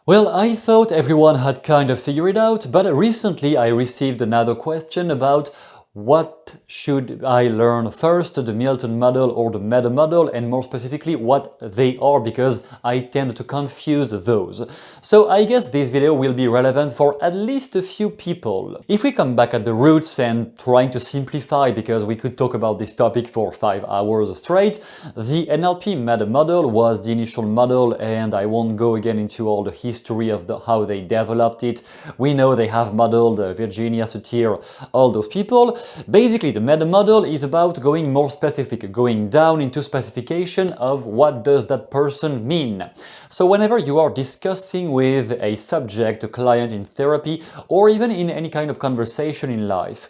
Well, I thought everyone had kind of figured it out, but recently I received another question about what should I learn first, the Milton Model or the Meta Model, and more specifically what they are, because I tend to confuse those. So I guess this video will be relevant for at least a few people. If we come back at the roots and trying to simplify, because we could talk about this topic for 5 hours straight, the NLP Meta Model was the initial model, and I won't go again into all the history of how they developed it. We know they have modeled Virginia Satir, all those people. Basically, the Meta Model is about going more specific, going down into specification of what does that person mean. So whenever you are discussing with a subject, a client in therapy, or even in any kind of conversation in life,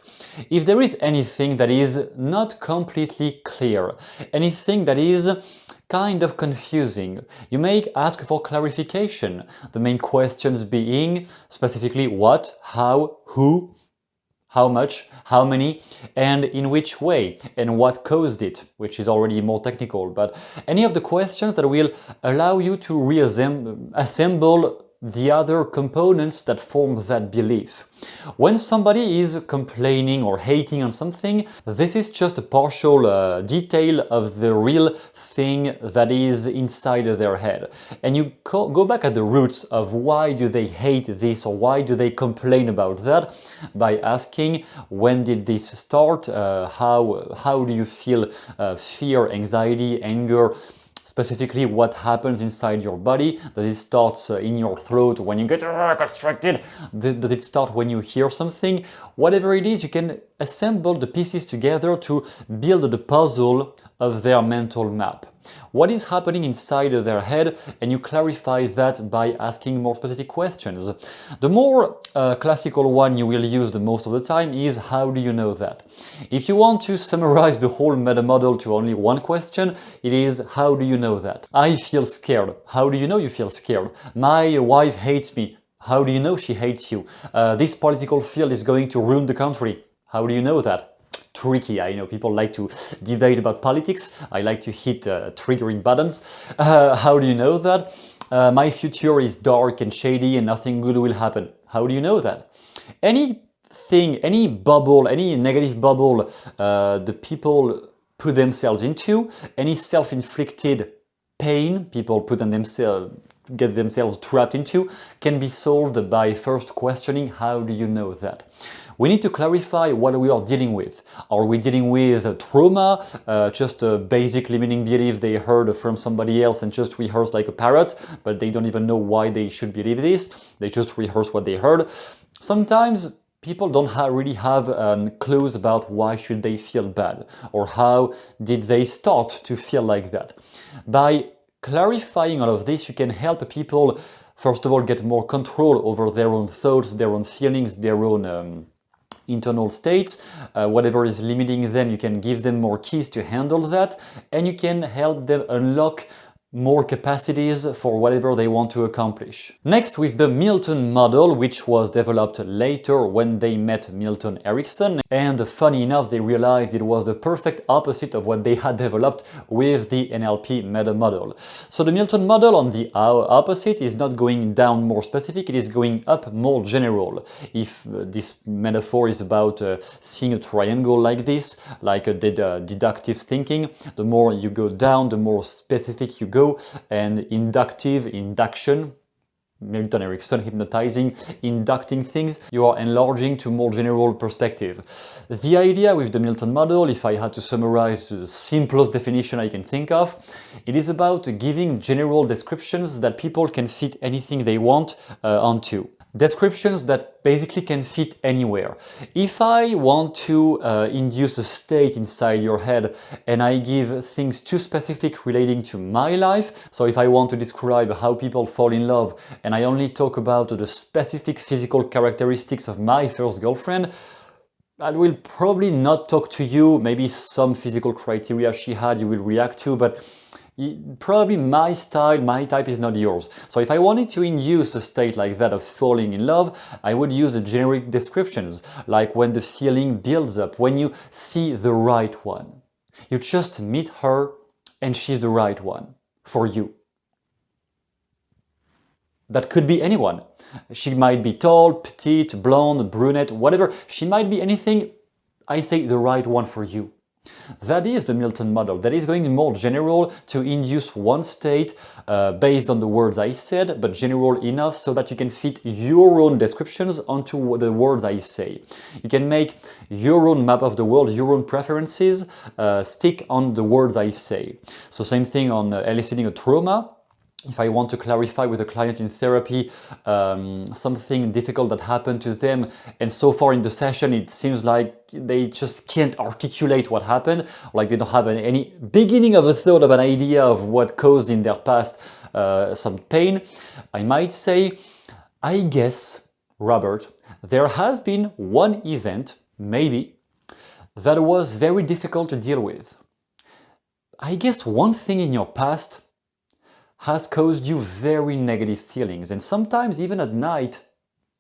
if there is anything that is not completely clear, anything that is kind of confusing, you may ask for clarification. The main questions being specifically what, how, who, how much, how many, and in which way, and what caused it, which is already more technical, but any of the questions that will allow you to assemble the other components that form that belief. When somebody is complaining or hating on something, this is just a partial detail of the real thing that is inside of their head. And you go back at the roots of why do they hate this or why do they complain about that by asking when did this start, how do you feel fear, anxiety, anger, specifically what happens inside your body. Does it start in your throat when you get constricted? Does it start when you hear something? Whatever it is, you can assemble the pieces together to build the puzzle of their mental map. What is happening inside of their head, and you clarify that by asking more specific questions. The more classical one you will use the most of the time is how do you know that? If you want to summarize the whole meta model to only one question, it is how do you know that? I feel scared. How do you know you feel scared? My wife hates me. How do you know she hates you? This political field is going to ruin the country. How do you know that? Tricky. I know people like to debate about politics. I like to hit triggering buttons. How do you know that? My future is dark and shady and nothing good will happen. How do you know that? Anything, any bubble, any negative bubble the people put themselves into, any self-inflicted pain people put on themselves, get themselves trapped into, can be solved by first questioning how do you know that? We need to clarify what we are dealing with. Are we dealing with trauma, just a basic limiting belief they heard from somebody else and just rehearse like a parrot, but they don't even know why they should believe this, they just rehearse what they heard. Sometimes people don't really have clues about why should they feel bad, or how did they start to feel like that. By clarifying all of this, you can help people, first of all, get more control over their own thoughts, their own feelings, their own internal states. Whatever is limiting them, you can give them more keys to handle that, and you can help them unlock more capacities for whatever they want to accomplish. Next, with the Milton Model, which was developed later when they met Milton Erickson, and funny enough, they realized it was the perfect opposite of what they had developed with the NLP Meta Model. So the Milton Model, on the opposite, is not going down more specific, it is going up more general. If this metaphor is about seeing a triangle like this, like a deductive thinking, the more you go down, the more specific you go, and induction, Milton Erickson, hypnotizing, inducting things, you are enlarging to more general perspective. The idea with the Milton Model, if I had to summarize the simplest definition I can think of, it is about giving general descriptions that people can fit anything they want onto. Descriptions that basically can fit anywhere. If I want to induce a state inside your head and I give things too specific relating to my life, so if I want to describe how people fall in love and I only talk about the specific physical characteristics of my first girlfriend, I will probably not talk to you. Maybe some physical criteria she had you will react to, but probably my style, my type is not yours. So if I wanted to induce a state like that of falling in love, I would use generic descriptions, like when the feeling builds up, when you see the right one. You just meet her and she's the right one for you. That could be anyone. She might be tall, petite, blonde, brunette, whatever. She might be anything, I say, the right one for you. That is the Milton model. That is going more general to induce one state based on the words I said, but general enough so that you can fit your own descriptions onto the words I say. You can make your own map of the world, your own preferences, stick on the words I say. So same thing on eliciting a trauma. If I want to clarify with a client in therapy something difficult that happened to them, and so far in the session it seems like they just can't articulate what happened, like they don't have any beginning of a thought of an idea of what caused in their past some pain, I might say, I guess, Robert, there has been one event, maybe, that was very difficult to deal with. I guess one thing in your past has caused you very negative feelings, and sometimes even at night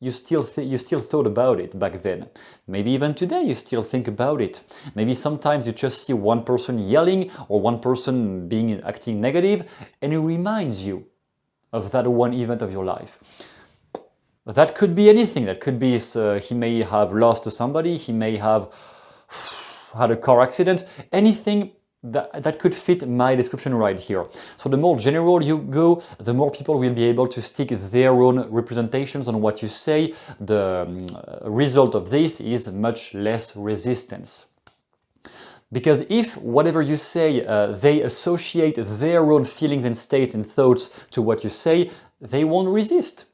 you still thought about it back then. Maybe even today you still think about it. Maybe sometimes you just see one person yelling or one person acting negative, and it reminds you of that one event of your life. That could be anything. That could be he may have lost somebody, he may have had a car accident, anything that could fit my description right here. So the more general you go, the more people will be able to stick their own representations on what you say. The result of this is much less resistance. Because if whatever you say, they associate their own feelings and states and thoughts to what you say, they won't resist.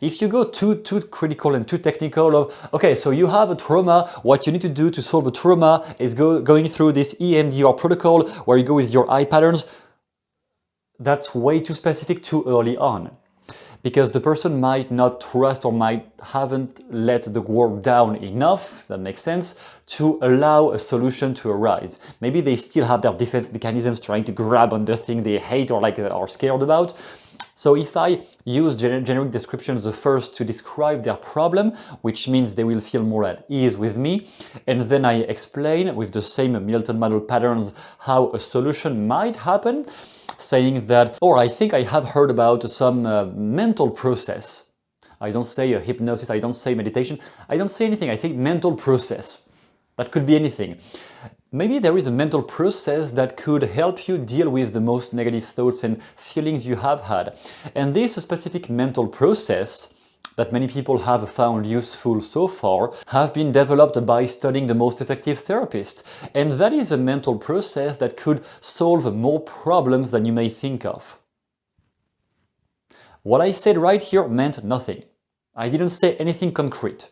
If you go too critical and too technical of, okay, so you have a trauma, what you need to do to solve a trauma is going through this EMDR protocol where you go with your eye patterns, that's way too specific too early on. Because the person might not trust or haven't let the work down enough, that makes sense, to allow a solution to arise. Maybe they still have their defense mechanisms trying to grab on the thing they hate or are scared about. So if I use generic descriptions first to describe their problem, which means they will feel more at ease with me, and then I explain with the same Milton Model patterns how a solution might happen, saying that, or I think I have heard about some mental process. I don't say hypnosis, I don't say meditation, I don't say anything, I say mental process. That could be anything. Maybe there is a mental process that could help you deal with the most negative thoughts and feelings you have had. And this specific mental process that many people have found useful so far have been developed by studying the most effective therapist. And that is a mental process that could solve more problems than you may think of. What I said right here meant nothing. I didn't say anything concrete.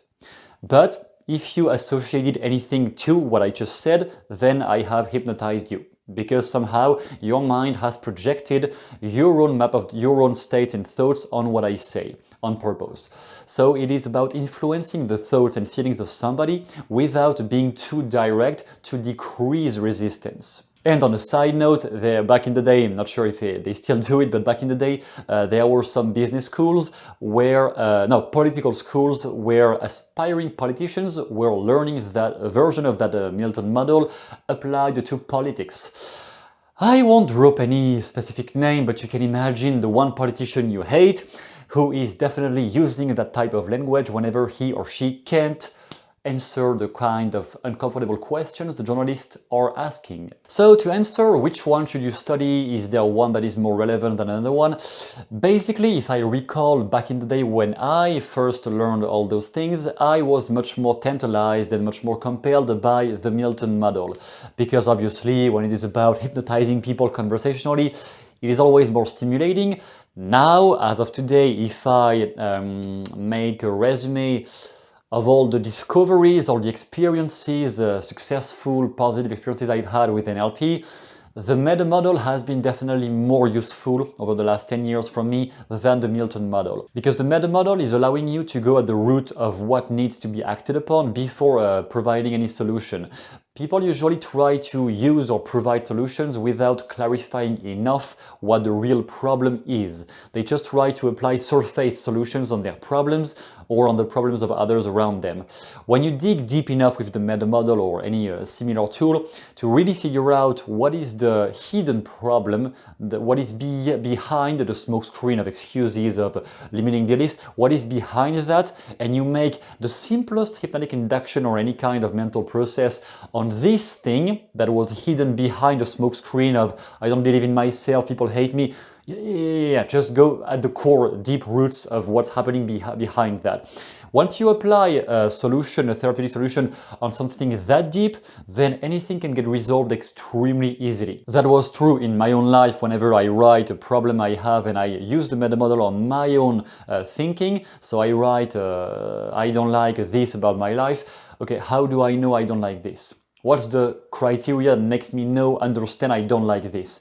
But if you associated anything to what I just said, then I have hypnotized you. Because somehow your mind has projected your own map of your own states and thoughts on what I say, on purpose. So it is about influencing the thoughts and feelings of somebody without being too direct to decrease resistance. And on a side note, back in the day, I'm not sure if they still do it, but back in the day, there were some business schools where, political schools where aspiring politicians were learning that a version of that Milton model applied to politics. I won't drop any specific name, but you can imagine the one politician you hate, who is definitely using that type of language whenever he or she can't answer the kind of uncomfortable questions the journalists are asking. So to answer which one should you study, is there one that is more relevant than another one? Basically, if I recall back in the day when I first learned all those things, I was much more tantalized and much more compelled by the Milton model. Because obviously when it is about hypnotizing people conversationally, it is always more stimulating. Now, as of today, if I make a resume of all the discoveries, all the experiences, successful, positive experiences I've had with NLP, the Meta Model has been definitely more useful over the last 10 years for me than the Milton Model. Because the Meta Model is allowing you to go at the root of what needs to be acted upon before providing any solution. People usually try to use or provide solutions without clarifying enough what the real problem is. They just try to apply surface solutions on their problems or on the problems of others around them. When you dig deep enough with the Meta Model or any similar tool to really figure out what is the hidden problem, what is behind the smokescreen of excuses, of limiting beliefs, what is behind that, and you make the simplest hypnotic induction or any kind of mental process on this thing that was hidden behind the smokescreen of I don't believe in myself, people hate me. Yeah, just go at the core, deep roots of what's happening behind that. Once you apply a solution, a therapeutic solution on something that deep, then anything can get resolved extremely easily. That was true in my own life whenever I write a problem I have and I use the Meta Model on my own thinking. So I write, I don't like this about my life. Okay, how do I know I don't like this? What's the criteria that makes me understand I don't like this?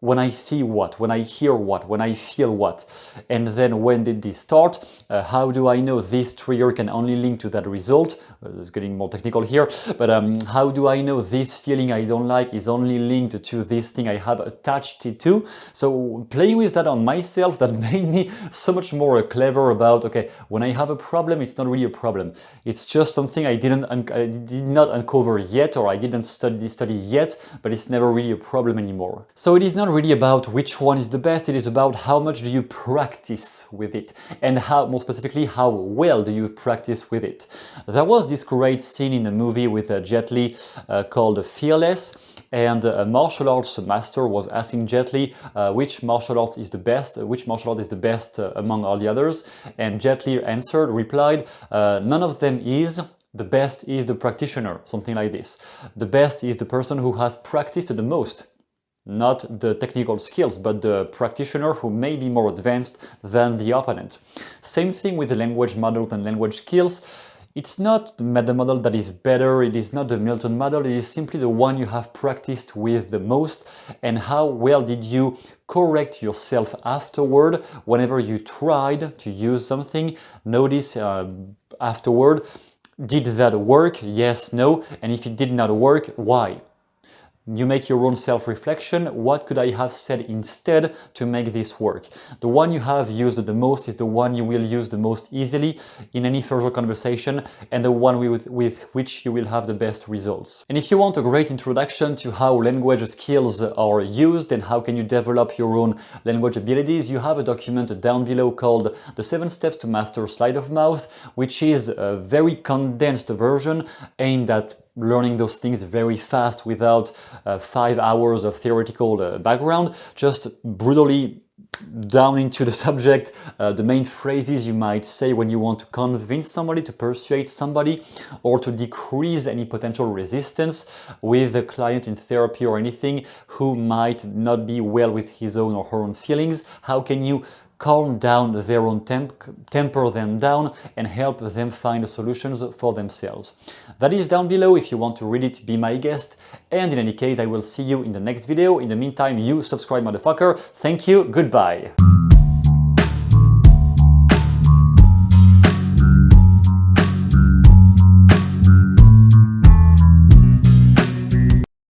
When I see what, when I hear what, when I feel what, and then when did this start? How do I know this trigger can only link to that result? It's getting more technical here, but how do I know this feeling I don't like is only linked to this thing I have attached it to? So playing with that on myself, that made me so much more clever about, okay, when I have a problem, it's not really a problem. It's just something I did not uncover yet, or I didn't study yet, but it's never really a problem anymore. So it is not really about which one is the best, it is about how much do you practice with it, and how, more specifically, how well do you practice with it. There was this great scene in a movie with Jet Li called Fearless, and a martial arts master was asking Jet Li which martial art is the best among all the others, and Jet Li replied, none of them is. The best is the practitioner, something like this. The best is the person who has practiced the most. Not the technical skills, but the practitioner who may be more advanced than the opponent. Same thing with the language models and language skills. It's not the Meta Model that is better, it is not the Milton Model, it is simply the one you have practiced with the most, and how well did you correct yourself afterward whenever you tried to use something. Notice afterward, did that work? Yes, no, and if it did not work, why? You make your own self-reflection. What could I have said instead to make this work? The one you have used the most is the one you will use the most easily in any further conversation, and the one with which you will have the best results. And if you want a great introduction to how language skills are used and how can you develop your own language abilities, you have a document down below called The 7 Steps to Master Sleight of Mouth, which is a very condensed version aimed at learning those things very fast without 5 hours of theoretical background, just brutally down into the subject, the main phrases you might say when you want to convince somebody, to persuade somebody, or to decrease any potential resistance with a client in therapy or anything who might not be well with his own or her own feelings. How can you calm down their own temper them down and help them find solutions for themselves? That is down below if you want to read it, be my guest. And in any case, I will see you in the next video. In the meantime, you subscribe, motherfucker. Thank you, goodbye.